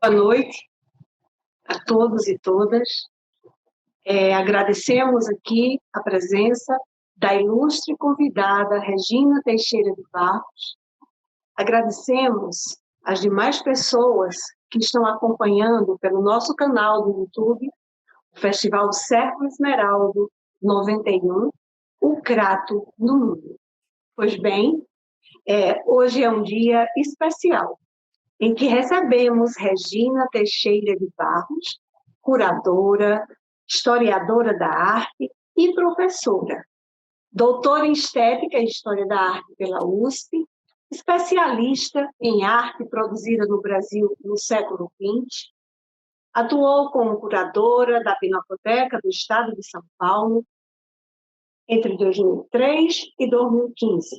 Boa noite a todos e todas. Agradecemos aqui a presença da ilustre convidada Regina Teixeira de Barros. Agradecemos as demais pessoas que estão acompanhando pelo nosso canal do YouTube, o Festival Servo Esmeraldo 91, o Crato do Mundo. Pois bem, hoje é um dia especial, em que recebemos Regina Teixeira de Barros, curadora, historiadora da arte e professora, doutora em Estética e História da Arte pela USP, especialista em arte produzida no Brasil no século XX, atuou como curadora da Pinacoteca do Estado de São Paulo entre 2003 e 2015,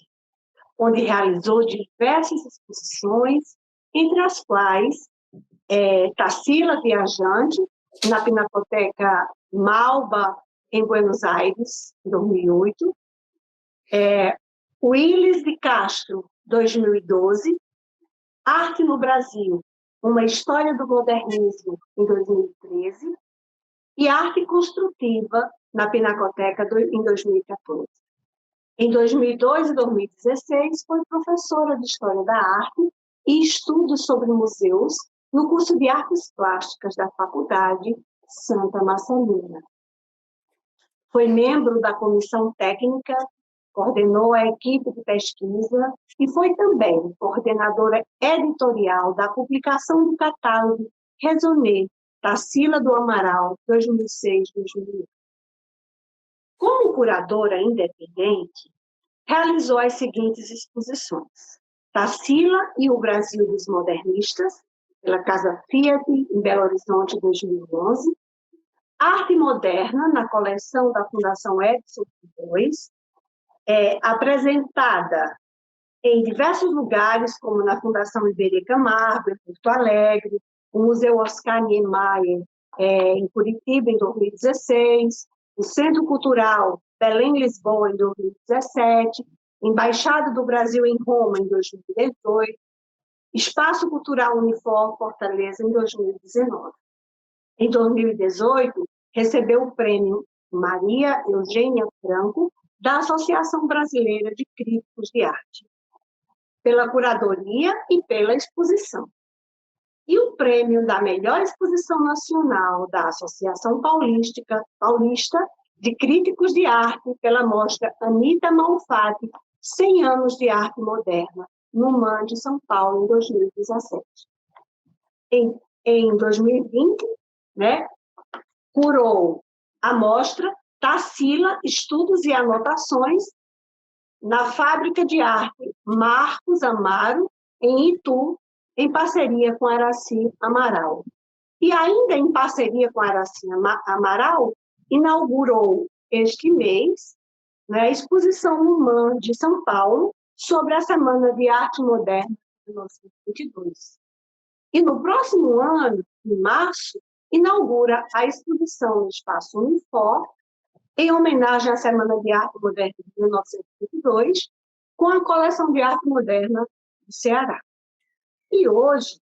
onde realizou diversas exposições, entre as quais Tarsila Viajante, na Pinacoteca Malba, em Buenos Aires, em 2008, Willis de Castro, 2012, Arte no Brasil, uma história do modernismo, em 2013, e Arte Construtiva, na Pinacoteca, em 2014. Em 2002 e 2016, foi professora de História da Arte e Estudos sobre Museus no curso de Artes Plásticas da Faculdade Santa Marcelina. Foi membro da comissão técnica, coordenou a equipe de pesquisa e foi também coordenadora editorial da publicação do catálogo Raisonné, Tarsila do Amaral, 2006-2008. Como curadora independente, realizou as seguintes exposições: Tarsila e o Brasil dos Modernistas, pela Casa Fiat, em Belo Horizonte, 2011. Arte Moderna, na coleção da Fundação Edson II, apresentada em diversos lugares, como na Fundação Iberê Camargo, em Porto Alegre, o Museu Oscar Niemeyer, em Curitiba, em 2016, o Centro Cultural Belém-Lisboa, em 2017, Embaixada do Brasil em Roma, em 2018, Espaço Cultural Unifor Fortaleza, em 2019. Em 2018, recebeu o prêmio Maria Eugênia Franco, da Associação Brasileira de Críticos de Arte, pela curadoria e pela exposição. E o prêmio da melhor exposição nacional da Associação Paulista de Críticos de Arte pela mostra Anita Malfatti, 100 anos de arte moderna, no MAN de São Paulo, em 2017. Em 2020, curou a mostra Tarsila, Estudos e Anotações, na Fábrica de Arte Marcos Amaro, em Itu, em parceria com Araci Amaral. E ainda em parceria com Araci Amaral, inaugurou este mês a exposição no MAN de São Paulo sobre a Semana de Arte Moderna de 1922. E no próximo ano, em março, inaugura a exposição no Espaço Unifor, em homenagem à Semana de Arte Moderna de 1922, com a coleção de arte moderna do Ceará. E hoje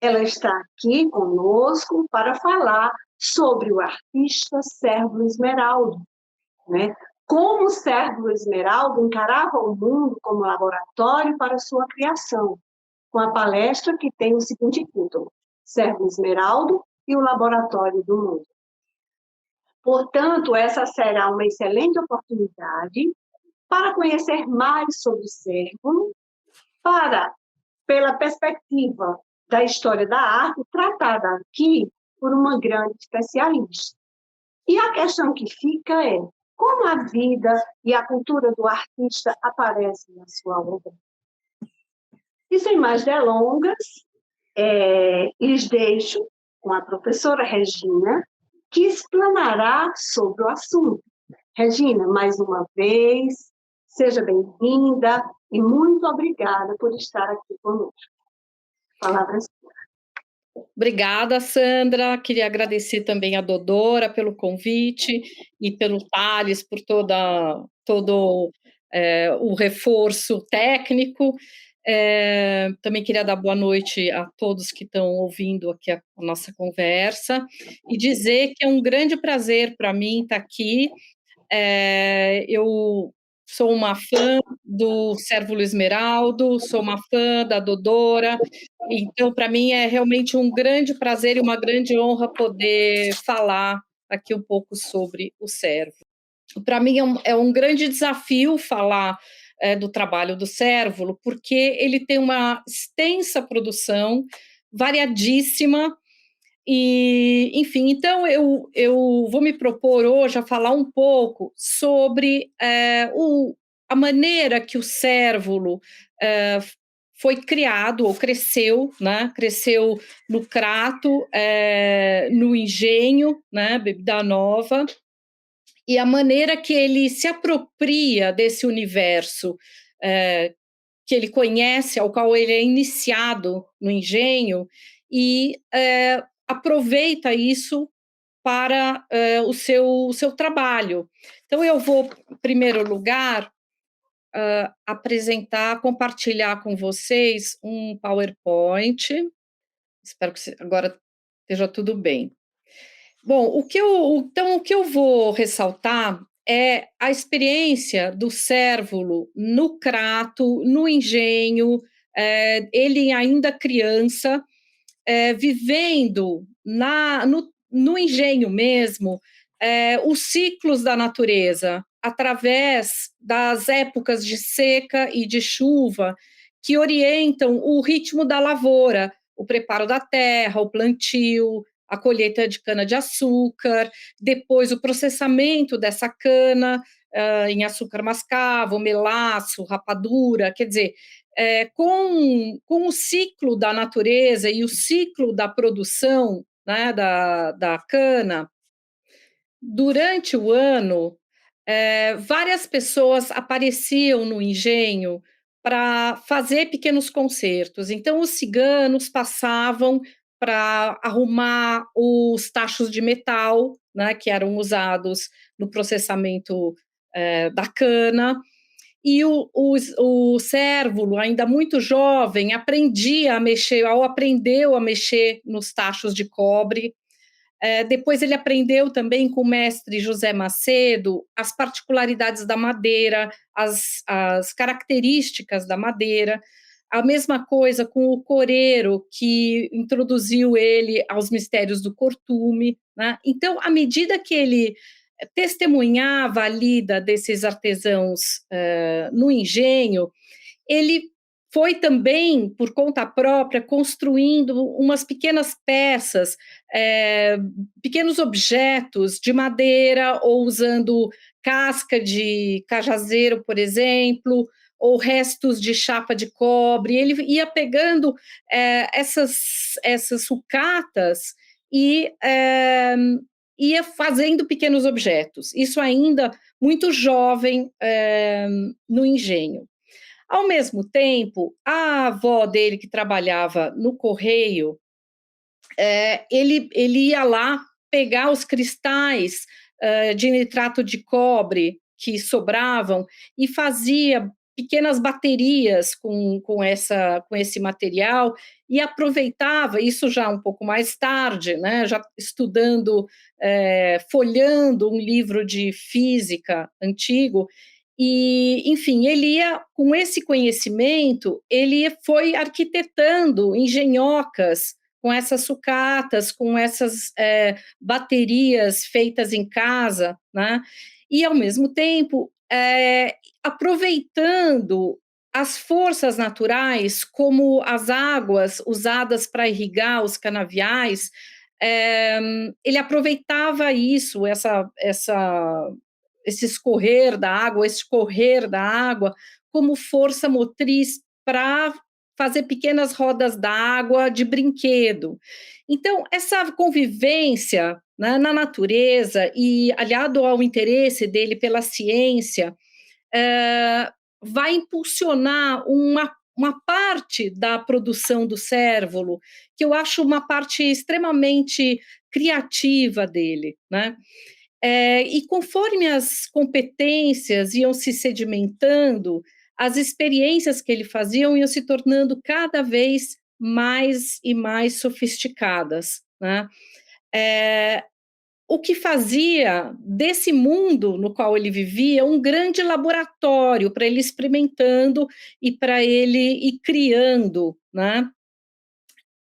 ela está aqui conosco para falar sobre o artista Sérvulo Esmeraldo, como o Sérvulo Esmeraldo encarava o mundo como laboratório para sua criação, com a palestra que tem o seguinte título: Sérvulo Esmeraldo e o Laboratório do Mundo. Portanto, essa será uma excelente oportunidade para conhecer mais sobre Sérvulo, pela perspectiva da história da arte, tratada aqui por uma grande especialista. E a questão que fica é: como a vida e a cultura do artista aparecem na sua obra? E sem mais delongas, lhes deixo com a professora Regina, que explanará sobre o assunto. Regina, mais uma vez, seja bem-vinda e muito obrigada por estar aqui conosco. Palavras. Obrigada, Sandra. Queria agradecer também a Dodora pelo convite e pelo Thales por todo o reforço técnico. Também queria dar boa noite a todos que estão ouvindo aqui a nossa conversa e dizer que é um grande prazer para mim estar aqui. Eu sou uma fã do Cérvulo Esmeraldo, sou uma fã da Dodora, então para mim é realmente um grande prazer e uma grande honra poder falar aqui um pouco sobre o Cérvulo. Para mim é um grande desafio falar do trabalho do Cérvulo, porque ele tem uma extensa produção, variadíssima, e, enfim, então eu vou me propor hoje a falar um pouco sobre a maneira que o Cérvulo foi criado ou cresceu, né? Cresceu no Crato, no Engenho, né? Bebida Nova, e a maneira que ele se apropria desse universo que ele conhece, ao qual ele é iniciado no Engenho, e aproveita isso para o seu trabalho. Então, eu vou, em primeiro lugar, compartilhar com vocês um PowerPoint. Espero que agora esteja tudo bem. Bom, o que eu vou ressaltar é a experiência do Cérvulo no Crato, no Engenho, ele ainda criança, vivendo no engenho mesmo, os ciclos da natureza, através das épocas de seca e de chuva, que orientam o ritmo da lavoura, o preparo da terra, o plantio, a colheita de cana-de-açúcar, depois o processamento dessa cana em açúcar mascavo, melaço, rapadura, quer dizer, com o ciclo da natureza e o ciclo da produção, né, da cana, durante o ano, várias pessoas apareciam no engenho para fazer pequenos concertos. Então, os ciganos passavam para arrumar os tachos de metal, né, que eram usados no processamento da cana, e o Cérvulo, ainda muito jovem, aprendeu a mexer nos tachos de cobre. Depois ele aprendeu também com o mestre José Macedo as particularidades da madeira, as características da madeira. A mesma coisa com o coreiro, que introduziu ele aos mistérios do cortume, né? Então, à medida que ele testemunhava a lida desses artesãos no engenho, ele foi também, por conta própria, construindo umas pequenas peças, pequenos objetos de madeira, ou usando casca de cajazeiro, por exemplo, ou restos de chapa de cobre. Ele ia pegando essas sucatas e ia fazendo pequenos objetos. Isso ainda muito jovem no engenho. Ao mesmo tempo, a avó dele, que trabalhava no correio, ele ia lá pegar os cristais de nitrato de cobre que sobravam e fazia pequenas baterias com esse material, e aproveitava isso já um pouco mais tarde, né, já estudando, folhando um livro de física antigo. E, enfim, ele ia, com esse conhecimento, ele foi arquitetando engenhocas com essas sucatas, com essas baterias feitas em casa, né? E, ao mesmo tempo, aproveitando as forças naturais, como as águas usadas para irrigar os canaviais, ele aproveitava isso, esse escorrer da água, esse correr da água, como força motriz para fazer pequenas rodas d'água de brinquedo. Então, essa convivência, né, na natureza, e aliado ao interesse dele pela ciência, vai impulsionar uma parte da produção do Cérvulo, que eu acho uma parte extremamente criativa dele, né? E conforme as competências iam se sedimentando, as experiências que ele fazia iam se tornando cada vez mais e mais sofisticadas, né? O que fazia desse mundo no qual ele vivia um grande laboratório para ele experimentando e para ele ir criando, né?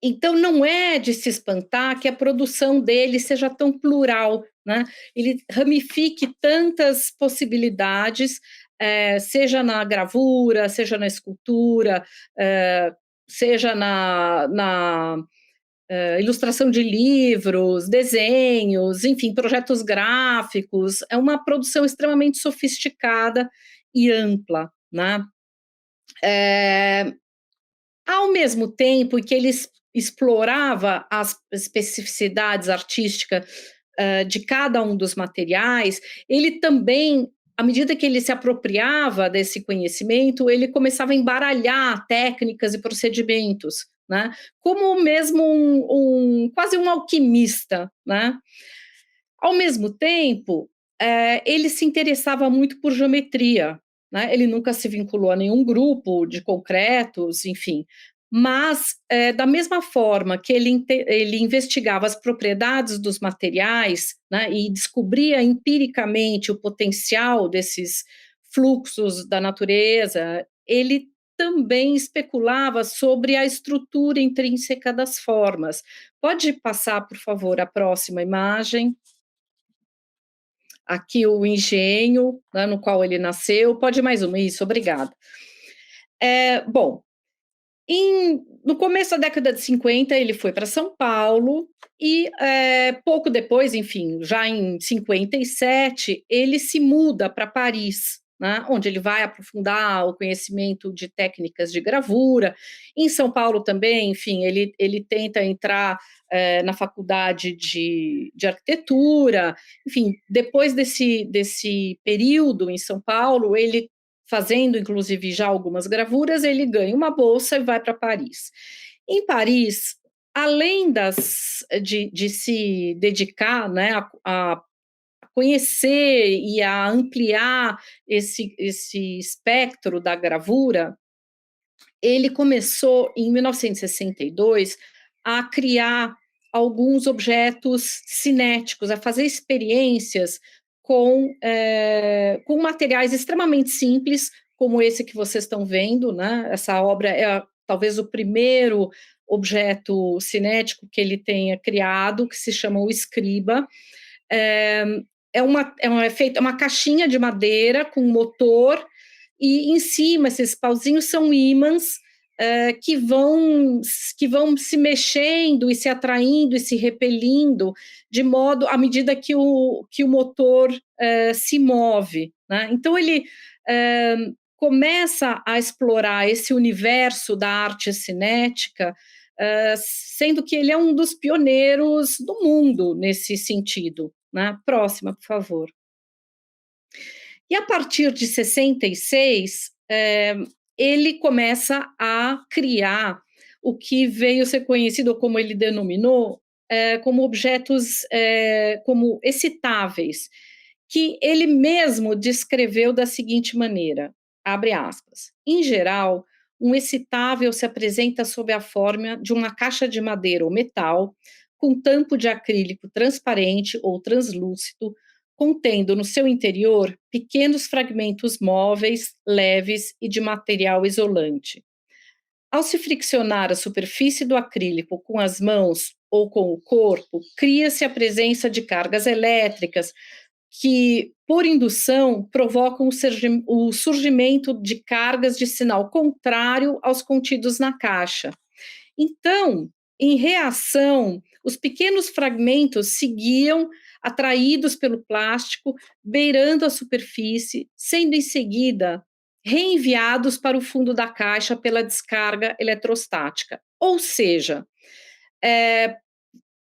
Então, não é de se espantar que a produção dele seja tão plural, né? Ele ramifique tantas possibilidades, seja na gravura, seja na escultura, seja na ilustração de livros, desenhos, enfim, projetos gráficos. É uma produção extremamente sofisticada e ampla, né? Ao mesmo tempo que ele explorava as especificidades artísticas de cada um dos materiais, ele também, à medida que ele se apropriava desse conhecimento, ele começava a embaralhar técnicas e procedimentos, né? Como mesmo quase um alquimista, né? Ao mesmo tempo, ele se interessava muito por geometria, né? Ele nunca se vinculou a nenhum grupo de concretos, enfim, mas da mesma forma que ele investigava as propriedades dos materiais, né, e descobria empiricamente o potencial desses fluxos da natureza, ele também especulava sobre a estrutura intrínseca das formas. Pode passar, por favor, a próxima imagem. Aqui o engenho, né, no qual ele nasceu. Pode mais uma, isso, obrigada. Bom, no começo da década de 50, ele foi para São Paulo e pouco depois, enfim, já em 57, ele se muda para Paris, né, onde ele vai aprofundar o conhecimento de técnicas de gravura. Em São Paulo também, enfim, ele tenta entrar na faculdade de arquitetura. Enfim, depois desse período em São Paulo, ele fazendo, inclusive, já algumas gravuras, ele ganha uma bolsa e vai para Paris. Em Paris, além de se dedicar, né, a conhecer e a ampliar esse espectro da gravura, ele começou, em 1962, a criar alguns objetos cinéticos, a fazer experiências com materiais extremamente simples, como esse que vocês estão vendo, né? Essa obra é talvez o primeiro objeto cinético que ele tenha criado, que se chama o escriba. É uma caixinha de madeira com motor, e em cima esses pauzinhos são ímãs que vão se mexendo e se atraindo e se repelindo de modo à medida que o motor se move, né? Então ele começa a explorar esse universo da arte cinética, sendo que ele é um dos pioneiros do mundo nesse sentido, né? Próxima, por favor. E a partir de 66, ele começa a criar o que veio a ser conhecido, como ele denominou, como objetos como excitáveis, que ele mesmo descreveu da seguinte maneira, abre aspas, em geral, um excitável se apresenta sob a forma de uma caixa de madeira ou metal, com tampo de acrílico transparente ou translúcido, contendo no seu interior pequenos fragmentos móveis, leves e de material isolante. Ao se friccionar a superfície do acrílico com as mãos ou com o corpo, cria-se a presença de cargas elétricas que, por indução, provocam o surgimento de cargas de sinal contrário aos contidos na caixa. Então, em reação, os pequenos fragmentos seguiam atraídos pelo plástico, beirando a superfície, sendo em seguida reenviados para o fundo da caixa pela descarga eletrostática. Ou seja,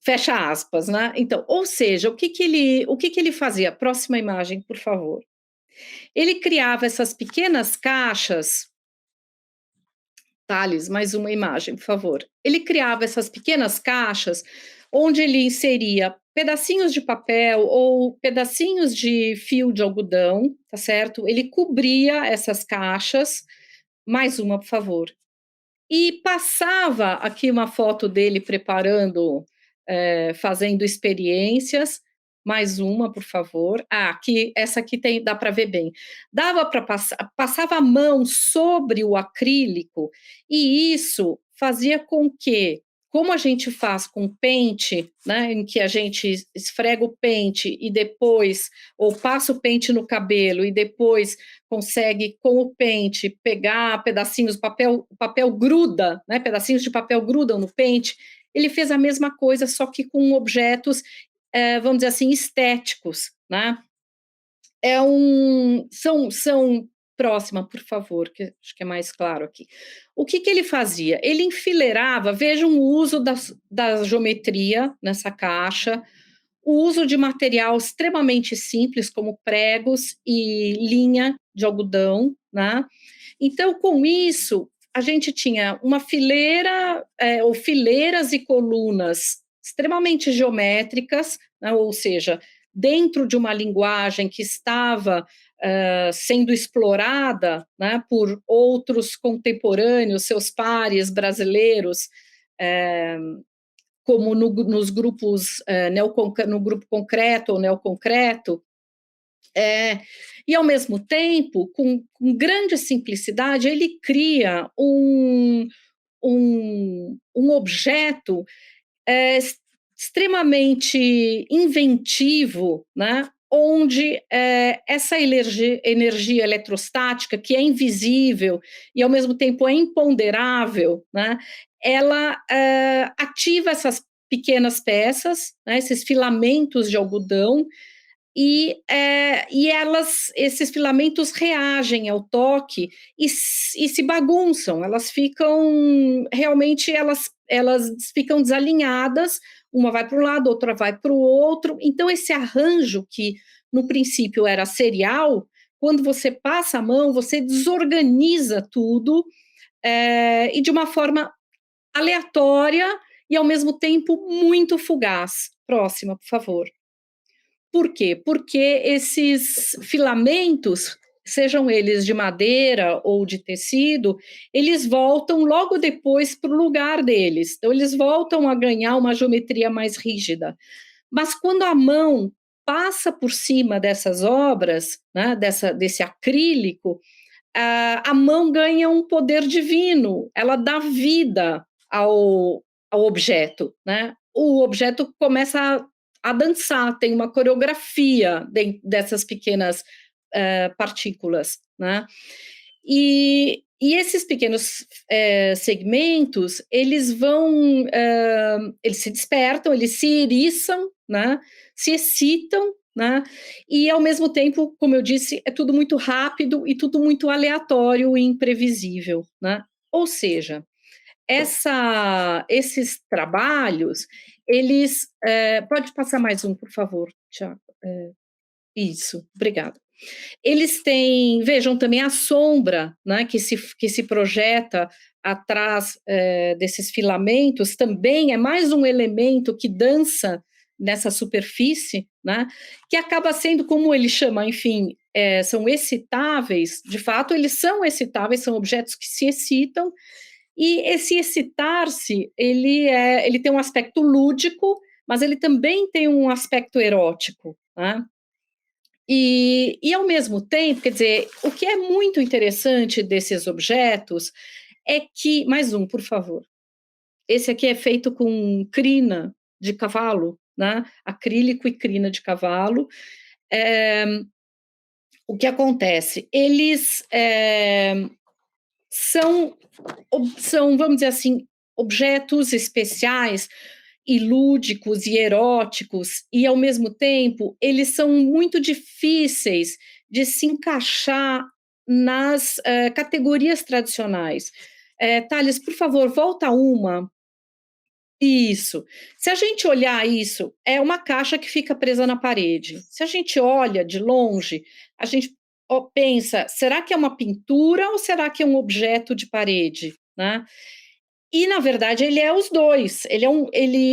fecha aspas, né? Então, ou seja, o que ele fazia? Próxima imagem, por favor. Ele criava essas pequenas caixas. Thales, mais uma imagem, por favor. Ele criava essas pequenas caixas onde ele inseria pedacinhos de papel ou pedacinhos de fio de algodão, tá certo? Ele cobria essas caixas Mais uma, por favor. E passava aqui uma foto dele preparando, fazendo experiências. Mais uma, por favor. Ah, aqui, essa aqui tem, dá para ver bem. Dava para passar, passava a mão sobre o acrílico, e isso fazia com que, como a gente faz com pente, né, em que a gente esfrega o pente e depois, ou passa o pente no cabelo e depois consegue, com o pente, pegar pedacinhos, o papel gruda, né, pedacinhos de papel grudam no pente. Ele fez a mesma coisa, só que com objetos, vamos dizer assim, estéticos, né? São próxima, por favor, que acho que é mais claro aqui. O que ele fazia? Ele enfileirava, vejam o uso da geometria nessa caixa, o uso de material extremamente simples, como pregos e linha de algodão, né? Então, com isso, a gente tinha uma fileira, ou fileiras e colunas extremamente geométricas, né? Ou seja, dentro de uma linguagem que estava sendo explorada, né, por outros contemporâneos, seus pares brasileiros, como nos grupos, no grupo concreto ou neoconcreto, e ao mesmo tempo, com grande simplicidade, ele cria um objeto extremamente inventivo, né? Onde essa energia eletrostática, que é invisível e ao mesmo tempo é imponderável, né? Ela ativa essas pequenas peças, né? Esses filamentos de algodão, e esses filamentos reagem ao toque e se bagunçam, elas ficam realmente, elas ficam desalinhadas, uma vai para um lado, outra vai para o outro. Então, esse arranjo que no princípio era serial, quando você passa a mão, você desorganiza tudo, e de uma forma aleatória e ao mesmo tempo muito fugaz. Próxima, por favor. Por quê? Porque esses filamentos, sejam eles de madeira ou de tecido, eles voltam logo depois para o lugar deles. Então, eles voltam a ganhar uma geometria mais rígida. Mas quando a mão passa por cima dessas obras, né, desse acrílico, a mão ganha um poder divino, ela dá vida ao objeto, né? O objeto começa a dançar, tem uma coreografia dessas pequenas partículas, né? E esses pequenos segmentos, eles se despertam, eles se eriçam, né? Se excitam, né? E ao mesmo tempo, como eu disse, é tudo muito rápido e tudo muito aleatório e imprevisível, né? Ou seja, esses trabalhos, eles... pode passar mais um, por favor, Tiago. Isso, obrigada. Eles têm, vejam também a sombra, né, que se projeta atrás desses filamentos, também é mais um elemento que dança nessa superfície, né, que acaba sendo, como ele chama, enfim, são excitáveis, de fato eles são excitáveis, são objetos que se excitam, e esse excitar-se, ele tem um aspecto lúdico, mas ele também tem um aspecto erótico, né? E ao mesmo tempo, quer dizer, o que é muito interessante desses objetos é que, mais um, por favor, esse aqui é feito com crina de cavalo, né? Acrílico e crina de cavalo. O que acontece? Eles são, vamos dizer assim, objetos especiais e lúdicos e eróticos, e ao mesmo tempo eles são muito difíceis de se encaixar nas categorias tradicionais. Thales, por favor, volta uma. Isso. Se a gente olhar isso, é uma caixa que fica presa na parede. Se a gente olha de longe, a gente pensa, será que é uma pintura ou será que é um objeto de parede, né? E, na verdade, ele é os dois.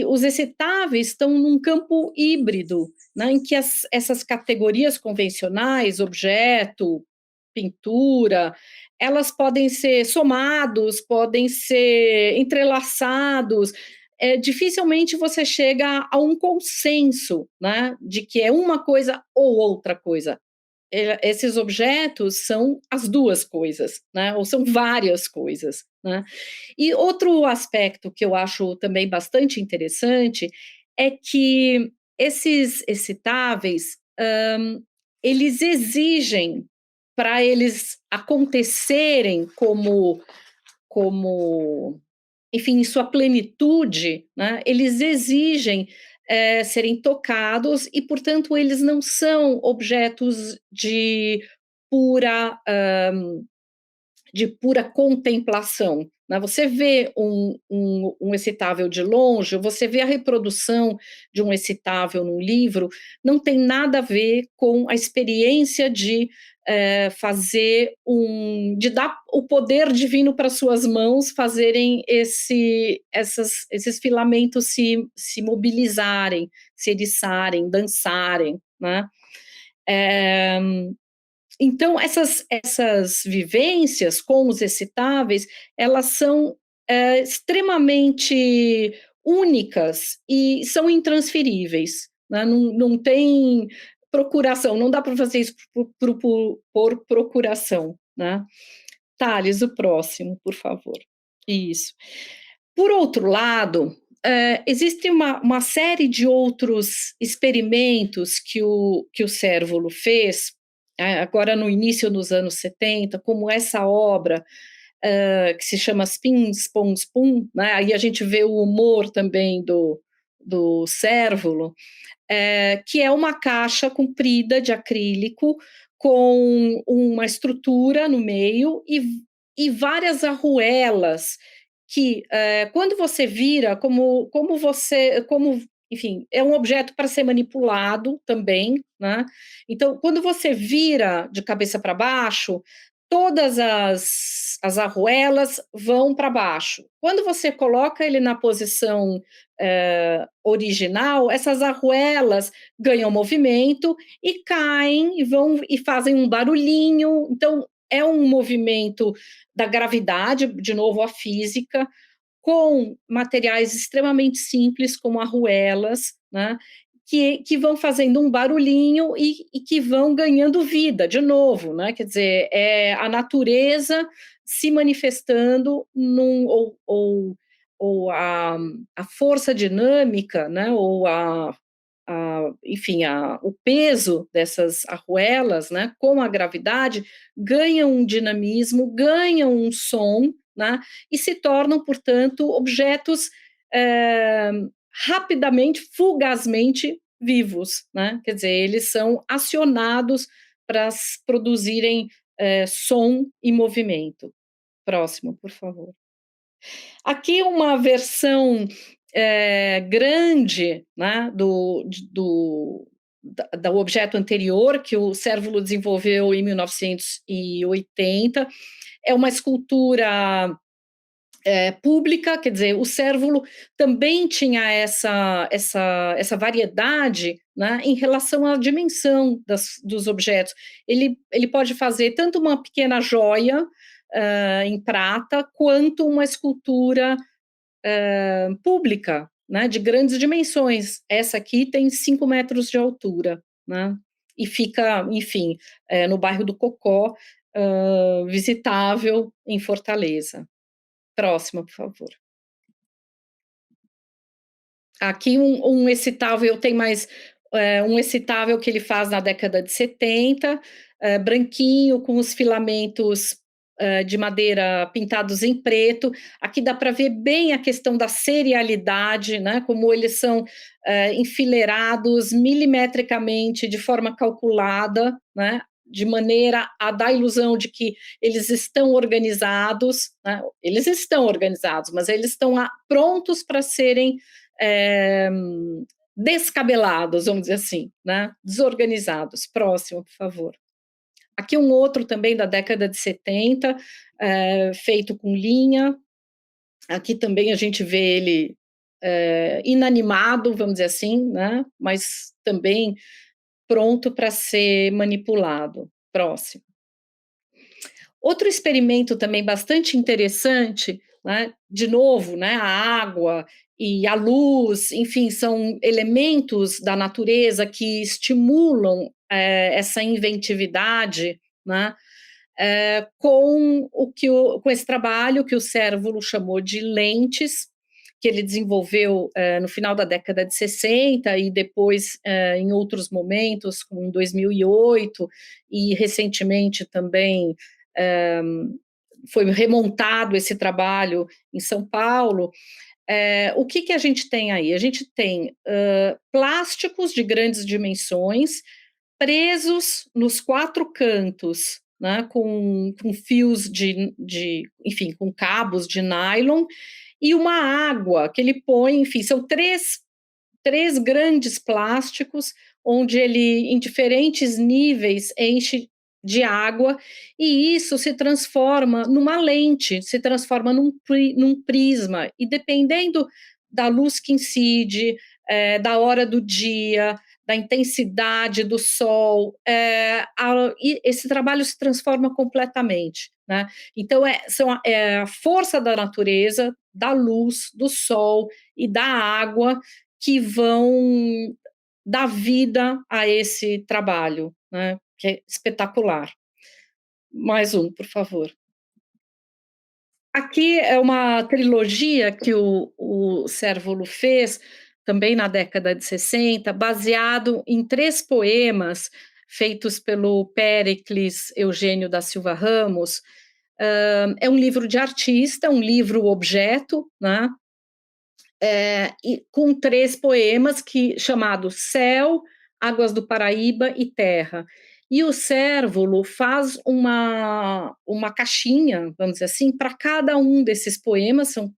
Os excitáveis estão num campo híbrido, né, em que essas categorias convencionais, objeto, pintura, elas podem ser somados, podem ser entrelaçados, dificilmente você chega a um consenso, né, de que é uma coisa ou outra coisa. Esses objetos são as duas coisas, né, ou são várias coisas, né. E outro aspecto que eu acho também bastante interessante é que esses excitáveis, eles exigem, para eles acontecerem como, enfim, em sua plenitude, né, eles exigem, serem tocados e, portanto, eles não são objetos pura, de pura contemplação, né? Você vê um excitável de longe, você vê a reprodução de um excitável num livro, não tem nada a ver com a experiência de de dar o poder divino para suas mãos fazerem esses filamentos se mobilizarem, se eriçarem, dançarem, né? É, então, essas vivências com os excitáveis, elas são extremamente únicas e são intransferíveis, né? Não tem procuração, não dá para fazer isso por procuração, né? Thales, o próximo, por favor. Isso. Por outro lado, existe uma série de outros experimentos que o Cérvulo fez, agora no início dos anos 70, como essa obra, que se chama Spin, Spon, Spoon, né? Aí a gente vê o humor também do Cérvulo, que é uma caixa comprida de acrílico com uma estrutura no meio e várias arruelas que, quando você vira, enfim, é um objeto para ser manipulado também, né? Então, quando você vira de cabeça para baixo, todas as arruelas vão para baixo. Quando você coloca ele na posição original, essas arruelas ganham movimento e caem e fazem um barulhinho. Então, é um movimento da gravidade, de novo a física, com materiais extremamente simples, como arruelas, né, que vão fazendo um barulhinho e que vão ganhando vida, de novo, né, quer dizer, é a natureza se manifestando ou a força dinâmica, né, ou enfim, o peso dessas arruelas, né, com a gravidade, ganham um dinamismo, ganham um som, né, e se tornam, portanto, objetos rapidamente, fugazmente vivos, né? Quer dizer, eles são acionados para produzirem som e movimento. Próximo, por favor. Aqui uma versão grande, né, do objeto anterior, que o Cérvulo desenvolveu em 1980, é uma escultura pública, quer dizer, o Cérvulo também tinha essa variedade, né, em relação à dimensão dos objetos. Ele pode fazer tanto uma pequena joia em prata, quanto uma escultura pública, né, de grandes dimensões. Essa aqui tem 5 metros de altura, né, e fica, enfim, no bairro do Cocó, visitável em Fortaleza. Próxima, por favor. Aqui um excitável, tem mais um excitável que ele faz na década de 70, branquinho, com os filamentos de madeira pintados em preto. Aqui dá para ver bem a questão da serialidade, né, como eles são enfileirados milimetricamente, de forma calculada, né, de maneira a dar a ilusão de que eles estão organizados, né? Eles estão organizados, mas eles estão prontos para serem descabelados, vamos dizer assim, né? Desorganizados. Próximo, por favor. Aqui um outro também da década de 70, feito com linha. Aqui também a gente vê ele inanimado, vamos dizer assim, né? Mas também pronto para ser manipulado. Próximo. Outro experimento também bastante interessante, né, de novo, né, a água e a luz, enfim, são elementos da natureza que estimulam essa inventividade, né, com esse trabalho que o Cérvulo chamou de lentes, que ele desenvolveu no final da década de 60 e depois em outros momentos, como em 2008, e recentemente também foi remontado esse trabalho em São Paulo. O que a gente tem aí? A gente tem plásticos de grandes dimensões presos nos 4 cantos, né, com fios enfim, com cabos de nylon, e uma água que ele põe, enfim, são três grandes plásticos, onde ele, em diferentes níveis, enche de água, e isso se transforma numa lente, se transforma num prisma, e dependendo da luz que incide, da hora do dia, da intensidade do sol, esse trabalho se transforma completamente, né? Então, é a força da natureza, da luz, do sol e da água que vão dar vida a esse trabalho, né? Que é espetacular. Mais um, por favor. Aqui é uma trilogia que o Cérvulo fez, também na década de 60, baseado em 3 poemas feitos pelo Péricles Eugênio da Silva Ramos. É um livro de artista, um livro-objeto, né? Com 3 poemas chamados Céu, Águas do Paraíba e Terra. E o Cérvulo faz uma caixinha, vamos dizer assim, para cada um desses poemas, são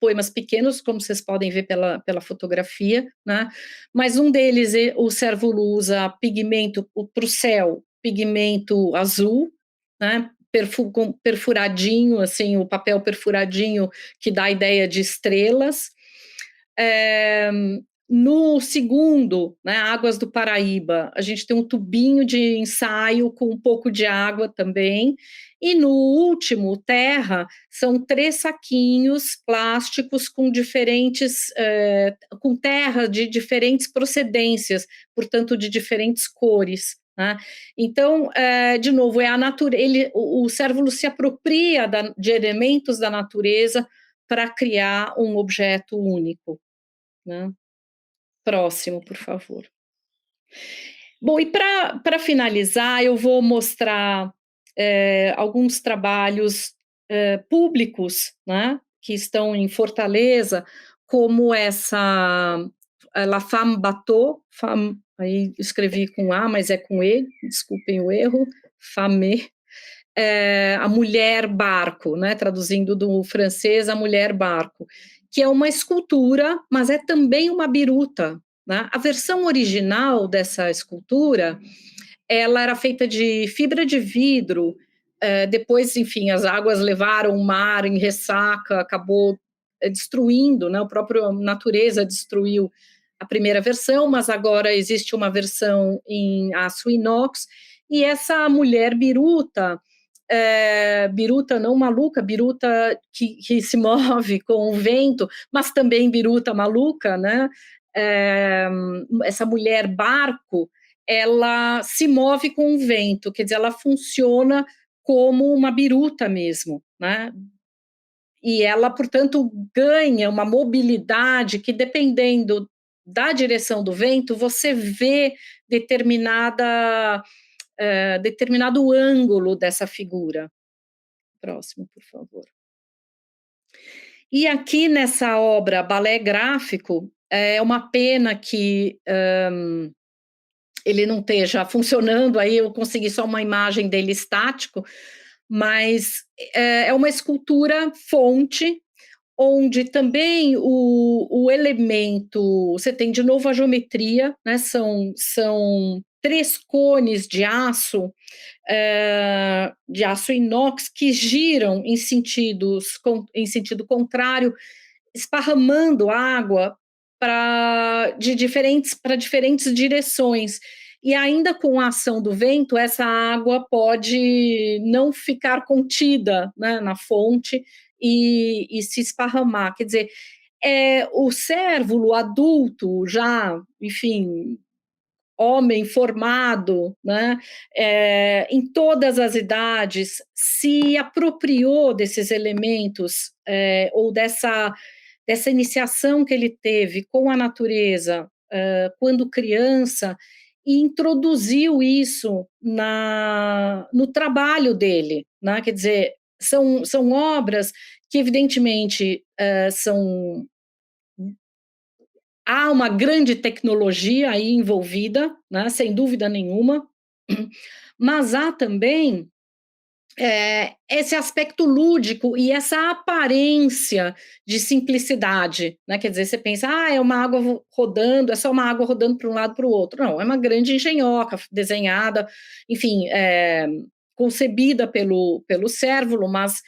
poemas pequenos, como vocês podem ver pela fotografia, né? Mas um deles, o Cérvulo usa pigmento para o céu, pigmento azul, né? Perfuradinho, assim, o papel perfuradinho que dá a ideia de estrelas. No segundo, né, Águas do Paraíba, a gente tem um tubinho de ensaio com um pouco de água também, e no último, Terra, são 3 saquinhos plásticos com com terra de diferentes procedências, portanto, de diferentes cores, né? Então, de novo, é a natureza, o Cérvulo se apropria de elementos da natureza para criar um objeto único, né? Próximo, por favor. Bom, e para finalizar, eu vou mostrar alguns trabalhos públicos, né, que estão em Fortaleza, como essa La Femme Bateau, aí escrevi com A, mas é com E, desculpem o erro, Femme, a mulher barco, né, traduzindo do francês, a mulher barco, que é uma escultura, mas é também uma biruta, né? A versão original dessa escultura, ela era feita de fibra de vidro, depois, enfim, as águas levaram o mar em ressaca, acabou destruindo, né? A própria natureza destruiu a primeira versão, mas agora existe uma versão em aço inox, e essa mulher biruta, biruta não maluca, biruta que se move com o vento, mas também biruta maluca, né? Essa mulher barco, ela se move com o vento, quer dizer, ela funciona como uma biruta mesmo, né? E ela, portanto, ganha uma mobilidade que, dependendo da direção do vento, você vê determinado ângulo dessa figura. Próximo, por favor. E aqui nessa obra Balé Gráfico, é uma pena que ele não esteja funcionando, aí eu consegui só uma imagem dele estático, mas é uma escultura fonte, onde também o elemento, você tem de novo a geometria, né? São 3 cones de aço inox que giram em sentido contrário, esparramando água para diferentes direções. e ainda com a ação do vento, essa água pode não ficar contida, né, na fonte e se esparramar. Quer dizer, o cérvulo adulto, já, enfim, homem formado, né, em todas as idades, se apropriou desses elementos, ou dessa iniciação que ele teve com a natureza, quando criança, e introduziu isso no trabalho dele, né? Quer dizer, são obras que, evidentemente, há uma grande tecnologia aí envolvida, né, sem dúvida nenhuma, mas há também esse aspecto lúdico e essa aparência de simplicidade, né? Quer dizer, você pensa, é uma água rodando, é só uma água rodando para um lado para o outro. Não, é uma grande engenhoca, desenhada, enfim, concebida pelo cérvulo, mas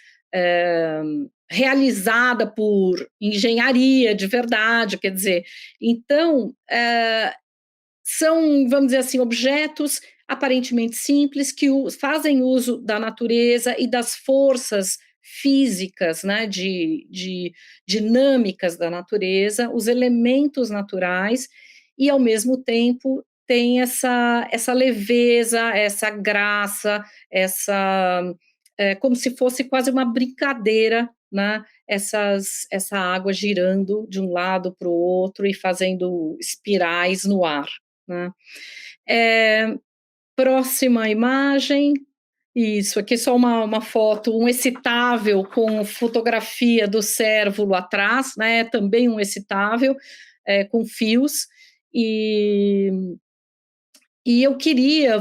realizada por engenharia de verdade, quer dizer, então, são, vamos dizer assim, objetos aparentemente simples que fazem uso da natureza e das forças físicas, né, de dinâmicas da natureza, os elementos naturais, e ao mesmo tempo tem essa leveza, essa graça, como se fosse quase uma brincadeira, né, essa água girando de um lado para o outro e fazendo espirais no ar, né. Próxima imagem, isso, aqui só uma foto, um excitável com fotografia do cérvulo atrás, né, também um excitável, com fios, e eu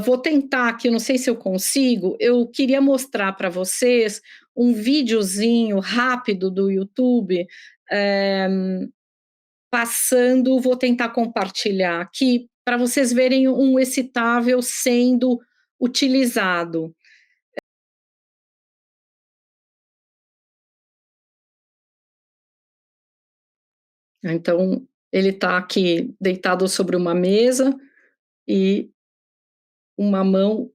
vou tentar aqui, eu não sei se eu consigo, eu queria mostrar para vocês um videozinho rápido do YouTube, vou tentar compartilhar aqui, para vocês verem um excitável sendo utilizado. Então, ele está aqui deitado sobre uma mesa e uma mão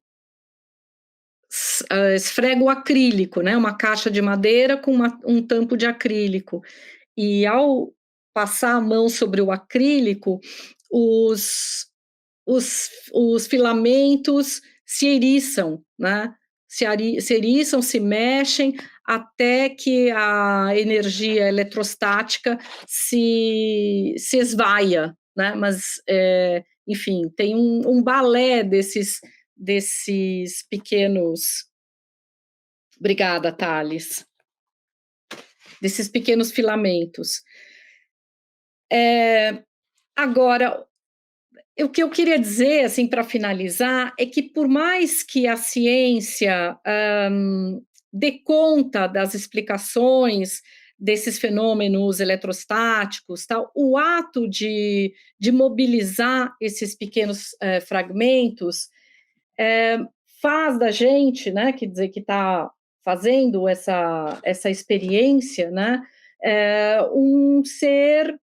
esfrega o acrílico, né, uma caixa de madeira com um tampo de acrílico. E ao passar a mão sobre o acrílico, os filamentos se eriçam, né? Se eriçam, se mexem, até que a energia eletrostática se esvaia, né? Mas, enfim, tem um balé desses pequenos... Obrigada, Thales. Desses pequenos filamentos. Agora, o que eu queria dizer, assim, para finalizar, é que por mais que a ciência dê conta das explicações desses fenômenos eletrostáticos, tal, o ato de mobilizar esses pequenos fragmentos faz da gente, né, quer dizer, que está fazendo essa experiência, né, um ser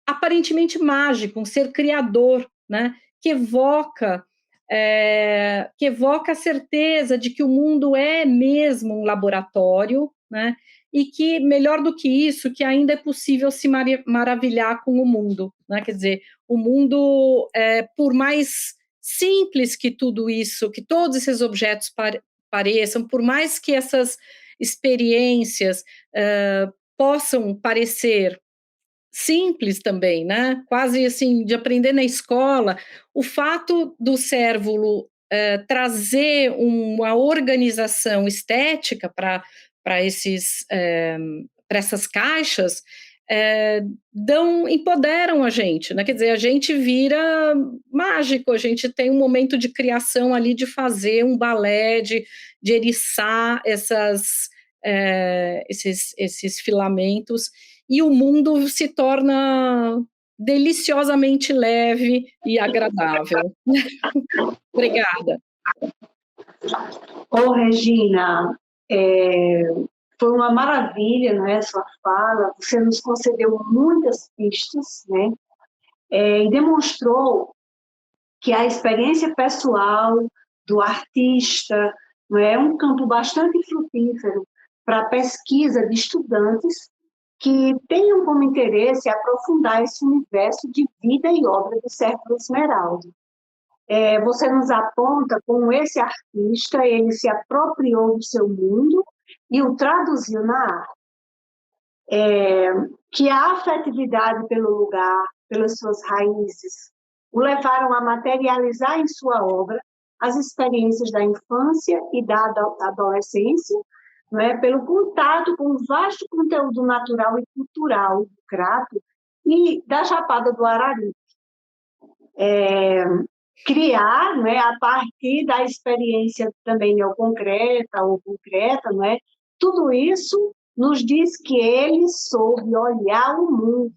aparentemente mágico, um ser criador, né, que evoca a certeza de que o mundo é mesmo um laboratório, né, e que, melhor do que isso, que ainda é possível se maravilhar com o mundo, né, quer dizer, o mundo, por mais simples que tudo isso, que todos esses objetos pareçam, por mais que essas experiências possam parecer simples também, né? Quase assim, de aprender na escola, o fato do cérvulo trazer uma organização estética para essas caixas, empoderam a gente, né? Quer dizer, a gente vira mágico, a gente tem um momento de criação ali, de fazer um balé, de eriçar esses filamentos, e o mundo se torna deliciosamente leve e agradável. Obrigada. Regina, foi uma maravilha, né, sua fala, você nos concedeu muitas pistas, né, e demonstrou que a experiência pessoal do artista é um campo bastante frutífero para a pesquisa de estudantes que tenham como interesse aprofundar esse universo de vida e obra de Sérgio Esmeraldo. Você nos aponta como esse artista, ele se apropriou do seu mundo e o traduziu na arte. Que a afetividade pelo lugar, pelas suas raízes, o levaram a materializar em sua obra as experiências da infância e da adolescência, não é? Pelo contato com o vasto conteúdo natural e cultural do Crato e da Chapada do Araripe. Criar, não é, a partir da experiência também neoconcreta ou concreta, não é? Tudo isso nos diz que ele soube olhar o mundo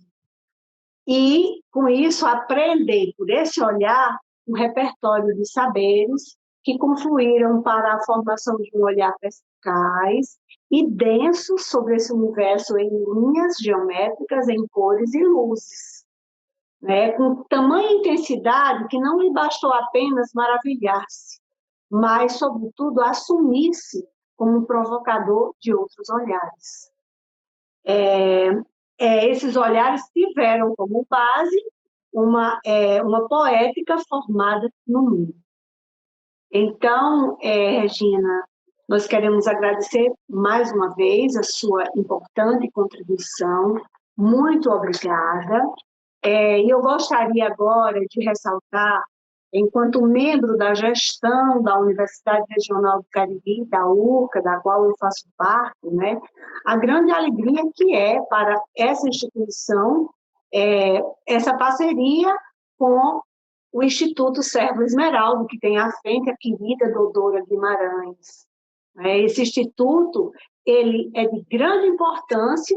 e, com isso, aprender por esse olhar um repertório de saberes que confluíram para a formação de um olhar perspicaz e denso sobre esse universo em linhas geométricas, em cores e luzes, né? Com tamanha intensidade que não lhe bastou apenas maravilhar-se, mas, sobretudo, assumir-se como um provocador de outros olhares. Esses olhares tiveram como base uma poética formada no mundo. Então, Regina, nós queremos agradecer mais uma vez a sua importante contribuição. Muito obrigada. E eu gostaria agora de ressaltar, enquanto membro da gestão da Universidade Regional do Cariri, da URCA, da qual eu faço parte, né, a grande alegria que é para essa instituição essa parceria com o Instituto Sérgio Esmeraldo, que tem à frente a querida doutora Guimarães. Esse instituto ele é de grande importância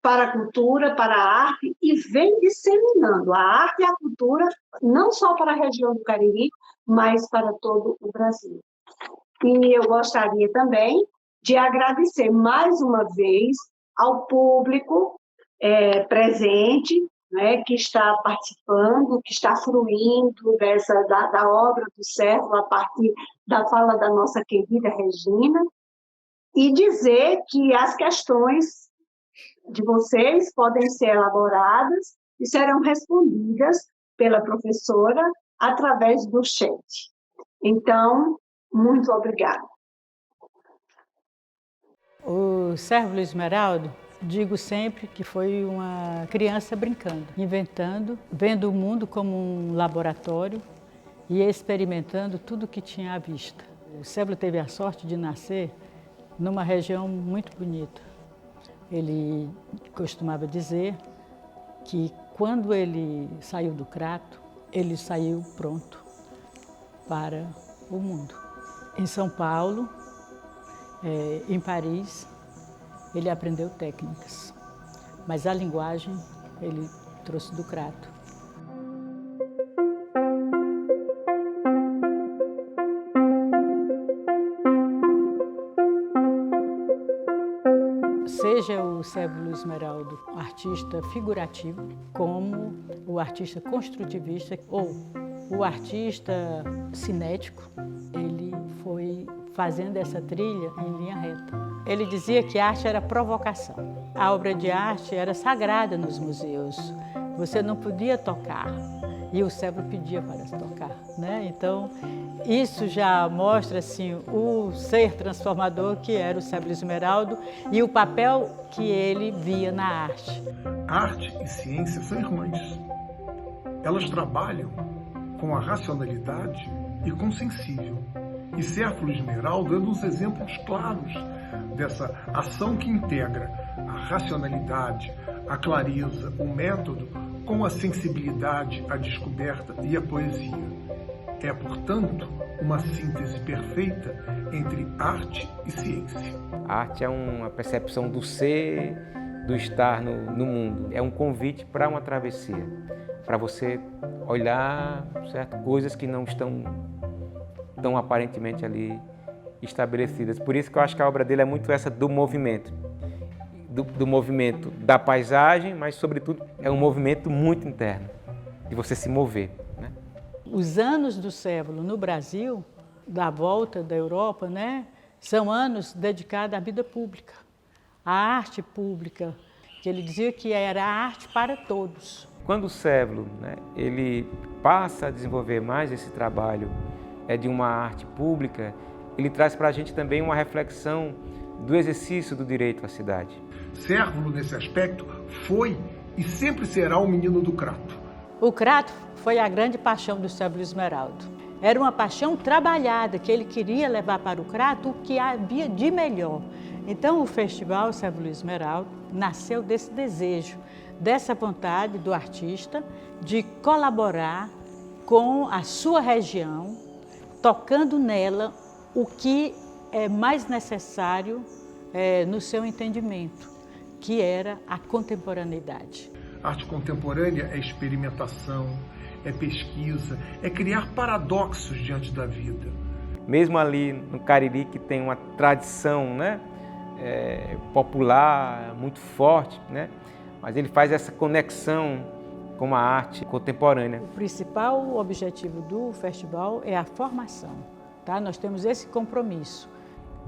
para a cultura, para a arte, e vem disseminando a arte e a cultura, não só para a região do Cariri, mas para todo o Brasil. E eu gostaria também de agradecer mais uma vez ao público presente, né, que está participando, que está fruindo da obra do Sérgio a partir da fala da nossa querida Regina, e dizer que as questões de vocês podem ser elaboradas e serão respondidas pela professora através do chat. Então, muito obrigada. O Sérgio Esmeraldo, digo sempre que foi uma criança brincando, inventando, vendo o mundo como um laboratório e experimentando tudo que tinha à vista. O Sérgio teve a sorte de nascer numa região muito bonita. Ele costumava dizer que quando ele saiu do Crato, ele saiu pronto para o mundo. Em São Paulo, em Paris, ele aprendeu técnicas, mas a linguagem ele trouxe do Crato. Seja o Sérgio Esmeraldo artista figurativo, como o artista construtivista ou o artista cinético, ele foi fazendo essa trilha em linha reta. Ele dizia que a arte era provocação. A obra de arte era sagrada nos museus. Você não podia tocar. E o Sérgio pedia para se tocar, né? Então, isso já mostra assim, o ser transformador que era o Sérgio Esmeraldo e o papel que ele via na arte. Arte e ciência são irmãs. Elas trabalham com a racionalidade e com o sensível. E Sérgio Esmeraldo é um dos exemplos claros dessa ação que integra a racionalidade, a clareza, o método, com a sensibilidade, a descoberta e a poesia. É, portanto, uma síntese perfeita entre arte e ciência. A arte é uma percepção do ser, do estar no mundo. É um convite para uma travessia, para você olhar, certo, coisas que não estão tão aparentemente ali estabelecidas. Por isso que eu acho que a obra dele é muito essa do movimento. Do movimento da paisagem, mas, sobretudo, é um movimento muito interno, de você se mover, né? Os anos do Cérvulo no Brasil, da volta da Europa, né, são anos dedicados à vida pública, à arte pública, que ele dizia que era a arte para todos. Quando o Cérvulo, né, ele passa a desenvolver mais esse trabalho de uma arte pública, ele traz para a gente também uma reflexão do exercício do direito à cidade. Cérvulo, nesse aspecto, foi e sempre será o menino do Crato. O Crato foi a grande paixão do Cérvulo Esmeraldo. Era uma paixão trabalhada, que ele queria levar para o Crato o que havia de melhor. Então o Festival Cérvulo Esmeraldo nasceu desse desejo, dessa vontade do artista de colaborar com a sua região, tocando nela o que é mais necessário no seu entendimento, que era a contemporaneidade. Arte contemporânea é experimentação, é pesquisa, é criar paradoxos diante da vida. Mesmo ali no Cariri, que tem uma tradição, né, popular muito forte, né, mas ele faz essa conexão com a arte contemporânea. O principal objetivo do festival é a formação, tá? Nós temos esse compromisso.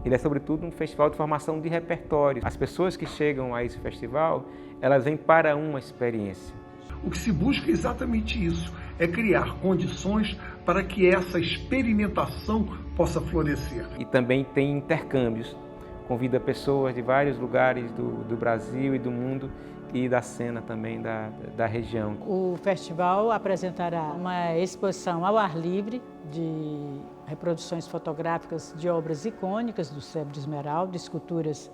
Ele é, sobretudo, um festival de formação de repertório. As pessoas que chegam a esse festival, elas vêm para uma experiência. O que se busca é exatamente isso, é criar condições para que essa experimentação possa florescer. E também tem intercâmbios, convida pessoas de vários lugares do Brasil e do mundo e da cena também da região. O festival apresentará uma exposição ao ar livre de reproduções fotográficas de obras icônicas do Cérvulo Esmeraldo, esculturas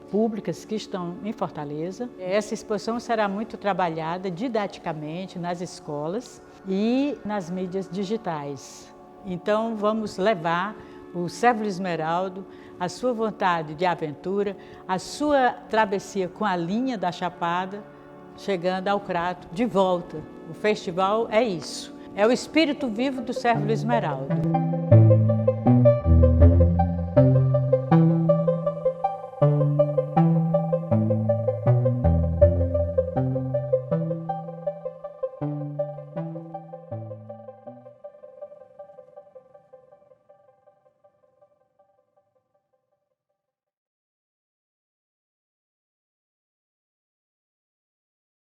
públicas que estão em Fortaleza. Essa exposição será muito trabalhada didaticamente nas escolas e nas mídias digitais. Então vamos levar o Cérvulo Esmeraldo, a sua vontade de aventura, a sua travessia com a linha da Chapada, chegando ao Crato de volta. O festival é isso, é o espírito vivo do Cérvulo Esmeraldo.